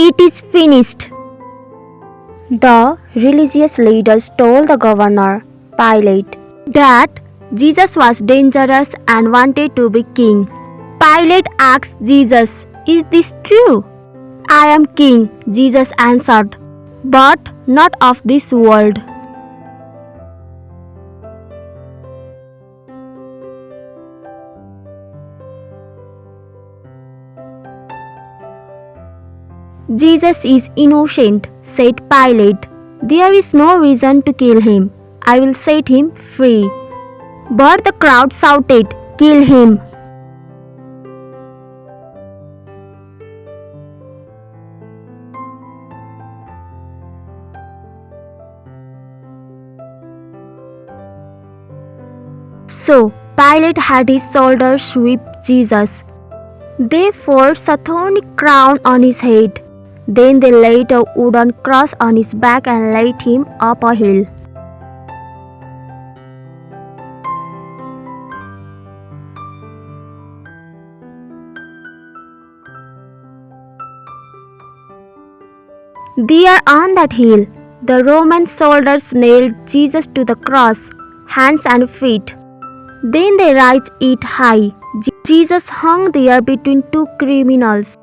"It is finished." The religious leaders told the governor, Pilate, that Jesus was dangerous and wanted to be king. Pilate asked Jesus, "Is this true?" "I am king," Jesus answered, "but not of this world." "Jesus is innocent," said Pilate. "There is no reason to kill him. I will set him free." But the crowd shouted, "Kill him!" So Pilate had his soldiers whip Jesus. They forced a thorny crown on his head. Then they laid a wooden cross on his back and laid him up a hill. There on that hill, the Roman soldiers nailed Jesus to the cross, hands and feet. Then they raised it high. Jesus hung there between two criminals.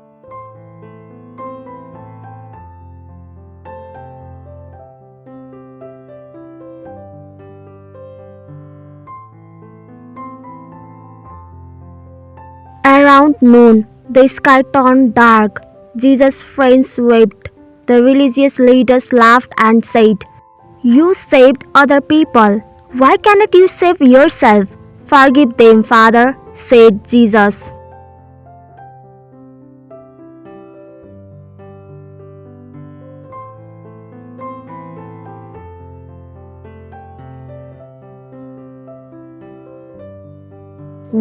Around noon, the sky turned dark. Jesus' friends wept. The religious leaders laughed and said, "You saved other people. Why cannot you save yourself?" "Forgive them, Father," said Jesus.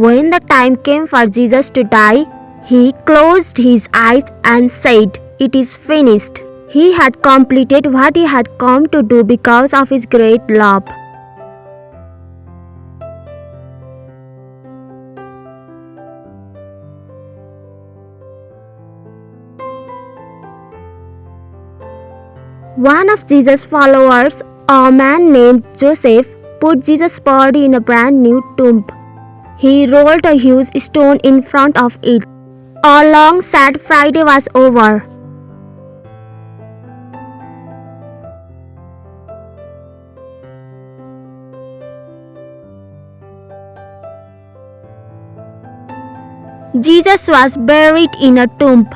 When the time came for Jesus to die, he closed his eyes and said, "It is finished." He had completed what he had come to do because of his great love. One of Jesus' followers, a man named Joseph, put Jesus' body in a brand new tomb. He rolled a huge stone in front of it. A long sad Friday was over. Jesus was buried in a tomb.